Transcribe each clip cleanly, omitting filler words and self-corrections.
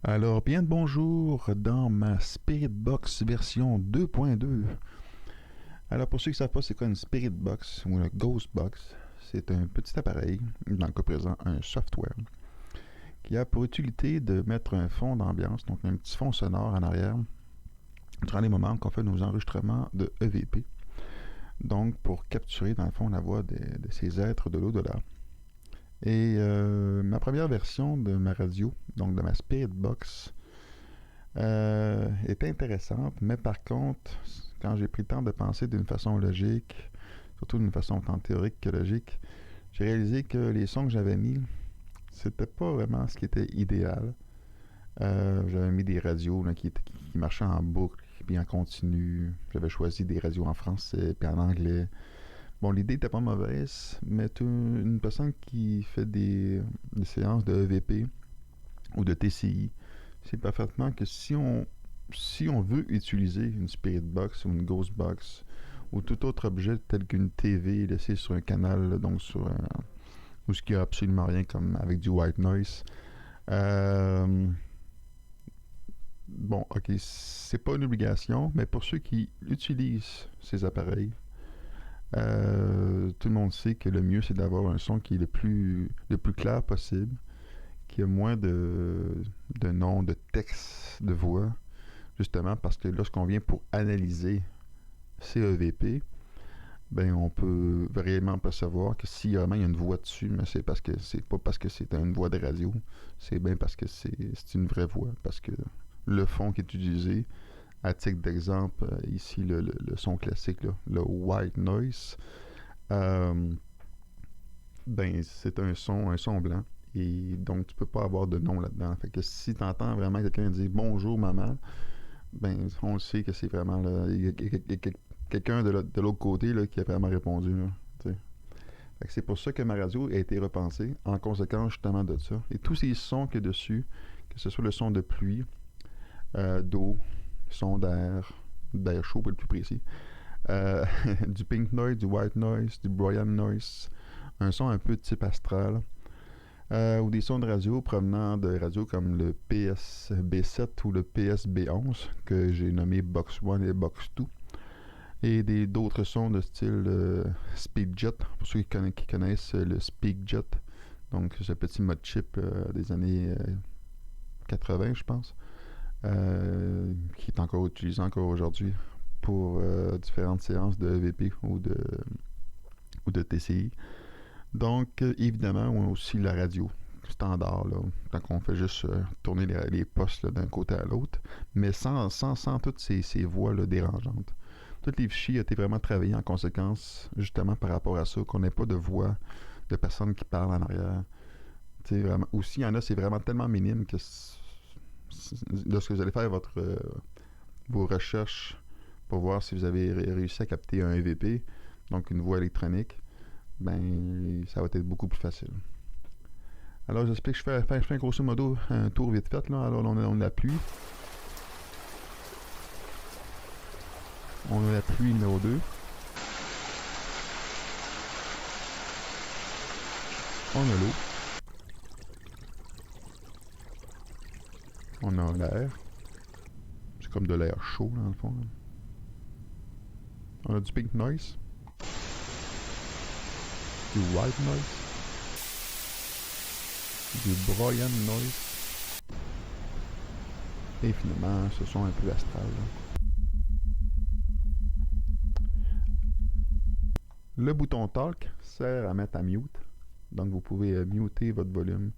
Alors, bien de bonjour dans ma Spirit Box version 2.2. Alors, pour ceux qui ne savent pas c'est quoi une Spirit Box ou une Ghost Box, c'est un petit appareil, dans le cas présent un software, qui a pour utilité de mettre un fond d'ambiance, donc un petit fond sonore en arrière, durant les moments qu'on fait nos enregistrements de EVP. Donc, pour capturer dans le fond la voix de ces êtres de l'au-delà. Et ma première version de ma radio, donc de ma Spirit Box, est intéressante, mais par contre, quand j'ai pris le temps de penser d'une façon logique, surtout d'une façon tant théorique que logique, j'ai réalisé que les sons que j'avais mis, c'était pas vraiment ce qui était idéal. J'avais mis des radios là, qui marchaient en boucle, puis en continu. J'avais choisi des radios en français, puis en anglais. Bon, l'idée était pas mauvaise, mais une personne qui fait des séances de EVP ou de TCI, c'est parfaitement que si on veut utiliser une Spirit Box ou une Ghost Box ou tout autre objet tel qu'une TV laissée sur un canal, donc où il n'y a absolument rien comme avec du white noise. Bon, ok, c'est pas une obligation, mais pour ceux qui utilisent ces appareils, tout le monde sait que le mieux c'est d'avoir un son qui est le plus clair possible, qui a moins de noms, de textes, de voix, justement parce que lorsqu'on vient pour analyser CEVP, ben on peut réellement percevoir que si vraiment il y a une voix dessus, mais c'est pas parce que c'est une voix de radio, c'est bien parce que c'est une vraie voix, parce que le fond qui est utilisé, à titre d'exemple, ici le son classique, là, le white noise, euh, ben c'est un son blanc. Et donc, tu peux pas avoir de nom là-dedans. Fait que si tu entends vraiment quelqu'un dire bonjour maman, ben on sait que c'est vraiment là, quelqu'un de l'autre côté là, qui a vraiment répondu. Là, fait que c'est pour ça que ma radio a été repensée en conséquence justement de ça. Et tous ces sons qu'il y a dessus, que ce soit le son de pluie, d'eau, son d'air chaud pour être plus précis, euh, du pink noise, du white noise, du Brian noise, un son un peu de type astral, ou des sons de radio provenant de radios comme le PSB7 ou le PSB11 que j'ai nommé Box 1 et Box 2, et d'autres sons de style Speakjet, pour ceux qui connaissent le Speakjet, donc ce petit mod chip des années 80 je pense, qui est encore utilisé encore aujourd'hui pour différentes séances de EVP ou de TCI. Donc, évidemment, on a aussi la radio standard, là, donc on fait juste tourner les postes là, d'un côté à l'autre, mais sans toutes ces voix là, dérangeantes. Tous les fichiers ont été vraiment travaillés en conséquence, justement par rapport à ça, qu'on n'ait pas de voix de personnes qui parlent en arrière. Vraiment, aussi, il y en a, c'est vraiment tellement minime que lorsque vous allez faire vos recherches pour voir si vous avez réussi à capter un EVP, donc une voix électronique, ben ça va être beaucoup plus facile. Alors j'explique, je fais grosso modo un tour vite fait là. Alors on a la pluie. On a la pluie numéro 2. On a l'eau. On a l'air. C'est comme de l'air chaud dans le fond. Là. On a du pink noise. Du white noise. Du Brian noise. Et finalement, ce son un peu astral. Là. Le bouton Talk sert à mettre à mute. Donc vous pouvez muter votre volume,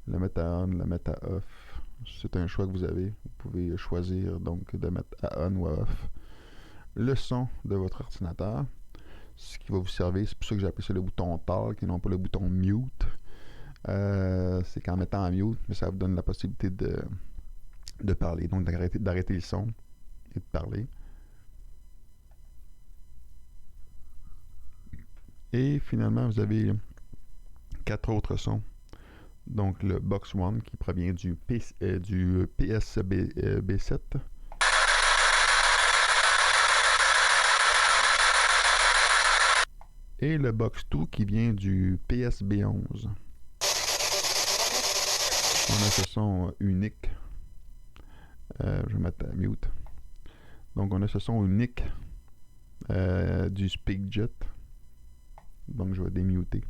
le mettre à on, le mettre à off. C'est un choix que vous avez. Vous pouvez choisir donc de mettre à on ou à off le son de votre ordinateur. Ce qui va vous servir, c'est pour ça que j'ai appelé ça le bouton Talk et non pas le bouton Mute. C'est qu'en mettant en mute, mais ça vous donne la possibilité de parler, donc d'arrêter le son et de parler. Et finalement, vous avez 4 autres sons. Donc le Box One qui provient du PSB7. Et le Box 2 qui vient du PSB11. On a ce son unique Je vais mettre à mute. Donc, on a ce son unique du SpeakJet. Donc, je vais démuter.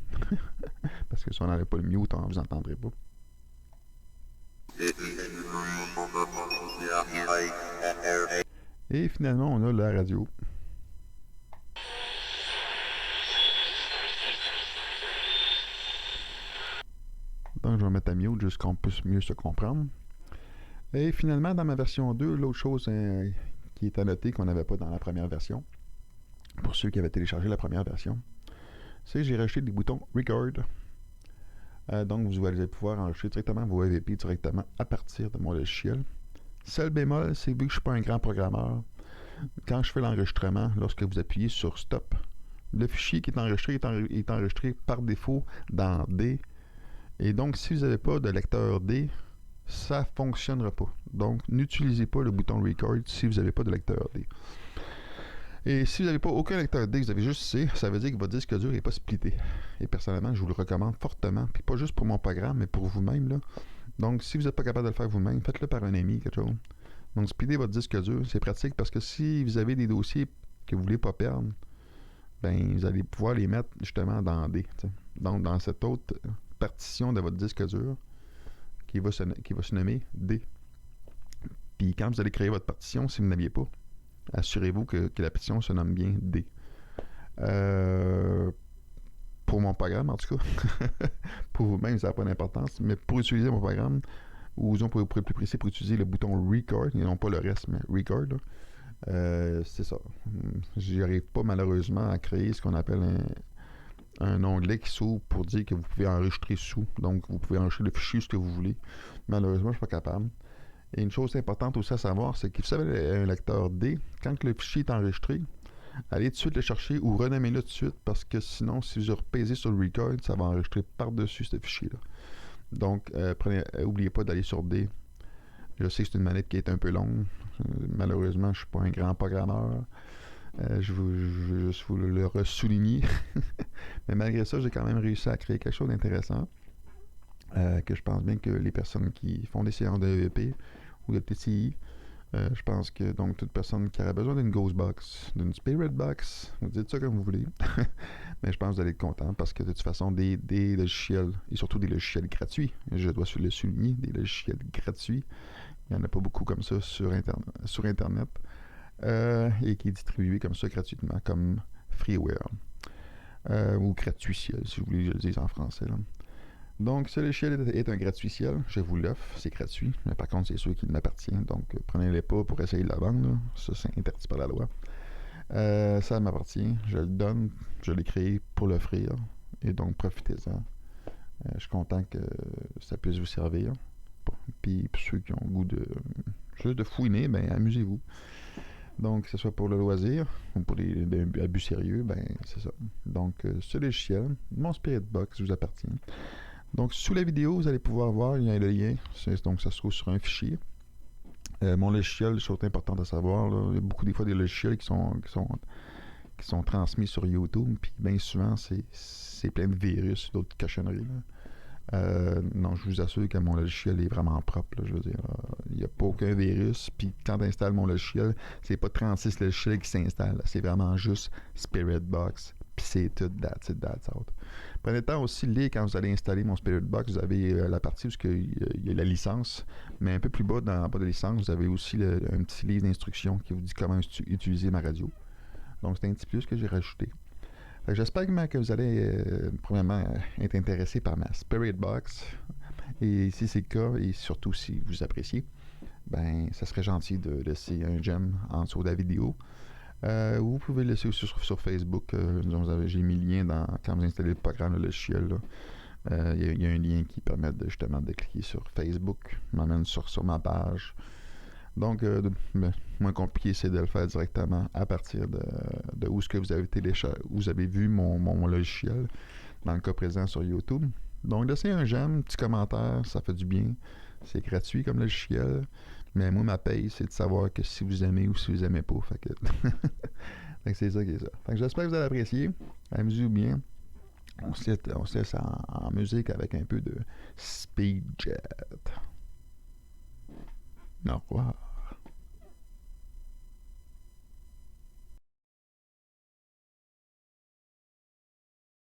Parce que si on n'avait pas le mute, on ne vous entendrait pas. Et finalement, on a la radio. Donc, je vais mettre à mute juste qu'on puisse mieux se comprendre. Et finalement, dans ma version 2, l'autre chose qui est à noter qu'on n'avait pas dans la première version, pour ceux qui avaient téléchargé la première version, c'est que j'ai rajouté des boutons Record. Donc, vous allez pouvoir enregistrer directement vos EVP directement à partir de mon logiciel. Seul bémol, c'est vu que je ne suis pas un grand programmeur, quand je fais l'enregistrement, lorsque vous appuyez sur Stop, le fichier qui est enregistré est enregistré par défaut dans D. Et donc, si vous n'avez pas de lecteur D, ça ne fonctionnera pas. Donc, n'utilisez pas le bouton Record si vous n'avez pas de lecteur D. Et si vous n'avez pas aucun lecteur D, vous avez juste C, ça veut dire que votre disque dur n'est pas splitté. Et personnellement, je vous le recommande fortement, puis pas juste pour mon programme, mais pour vous-même, là. Donc, si vous n'êtes pas capable de le faire vous-même, faites-le par un ami, quelque chose. Donc, splitter votre disque dur, c'est pratique parce que si vous avez des dossiers que vous ne voulez pas perdre, ben, vous allez pouvoir les mettre justement dans D. T'sais. Donc, dans cette autre partition de votre disque dur qui va se nommer D. Puis, quand vous allez créer votre partition, si vous n'aviez pas, assurez-vous que la partition se nomme bien D. Pour mon programme, en tout cas, pour vous-même, ça n'a pas d'importance, mais pour utiliser mon programme, ou disons pour être plus précis, pour utiliser le bouton Record, et non pas le reste, mais Record, c'est ça. J'y arrive pas malheureusement à créer ce qu'on appelle un onglet qui s'ouvre pour dire que vous pouvez enregistrer sous. Donc, vous pouvez enregistrer le fichier ce que vous voulez. Malheureusement, je ne suis pas capable. Et une chose importante aussi à savoir, c'est que si vous avez un lecteur D, quand le fichier est enregistré, allez tout de suite le chercher ou renommez-le tout de suite parce que sinon, si vous repaisez sur le record, ça va enregistrer par-dessus ce fichier-là. Donc, n'oubliez pas d'aller sur D. Je sais que c'est une manette qui est un peu longue. Malheureusement, je ne suis pas un grand programmeur. Je veux juste vous le ressouligner. Mais malgré ça, j'ai quand même réussi à créer quelque chose d'intéressant. Que je pense bien que les personnes qui font des séances de EVP ou de TCI, je pense que donc toute personne qui aurait besoin d'une Ghostbox, d'une Spirit Box, vous dites ça comme vous voulez, mais je pense que vous allez être content parce que de toute façon, des logiciels, et surtout des logiciels gratuits, je dois le souligner, des logiciels gratuits, il n'y en a pas beaucoup comme ça sur Internet, et qui est distribué comme ça gratuitement, comme freeware, ou gratuitiel, si vous voulez que je le dise en français. Là. Donc, ce logiciel est un gratuitiel. Je vous l'offre, c'est gratuit. Mais par contre, c'est sûr qu'il m'appartient. Donc, prenez-les pas pour essayer de la vendre. Là. Ça, c'est interdit par la loi. Ça m'appartient. Je le donne. Je l'ai créé pour l'offrir. Et donc, profitez-en. Je suis content que ça puisse vous servir. Puis, pour ceux qui ont le goût de juste de fouiner, ben amusez-vous. Donc, que ce soit pour le loisir ou pour des buts sérieux, ben c'est ça. Donc, ce logiciel, mon Spirit Box vous appartient. Donc, sous la vidéo, vous allez pouvoir voir, il y a le lien. Donc, ça se trouve sur un fichier. Mon logiciel, chose importante à savoir, là, il y a beaucoup des fois des logiciels qui sont transmis sur YouTube, puis bien souvent, c'est plein de virus, d'autres cochonneries. Non, je vous assure que mon logiciel est vraiment propre. Là, je veux dire, il n'y a pas aucun virus. Puis quand tu installes mon logiciel, c'est pas 36 logiciels qui s'installent. C'est vraiment juste Spirit Box. Puis c'est tout, that's out. Prenez le temps aussi de lire quand vous allez installer mon Spirit Box. Vous avez la partie où il y a la licence. Mais un peu plus bas, dans la barre de licence, vous avez aussi un petit livre d'instructions qui vous dit comment utiliser ma radio. Donc c'est un petit plus que j'ai rajouté. J'espère que vous allez, premièrement, être intéressé par ma Spirit Box. Et si c'est le cas, et surtout si vous appréciez, ben, ça serait gentil de laisser un j'aime en dessous de la vidéo. Vous pouvez le laisser aussi sur Facebook. J'ai mis le lien quand vous installez le programme, le logiciel. Il y a un lien qui permet justement de cliquer sur Facebook, m'amène sur ma page. Donc, moins compliqué, c'est de le faire directement à partir de où est-ce que vous avez vous avez vu mon logiciel, dans le cas présent sur YouTube. Donc, laissez un j'aime, un petit commentaire, ça fait du bien. C'est gratuit comme logiciel. Mais moi, ma paye, c'est de savoir que si vous aimez ou si vous aimez pas. Fait que, fait que c'est ça qui est ça. Fait que j'espère que vous allez apprécier. Amusez-vous bien. On se laisse en musique avec un peu de SpeakJet. Au revoir.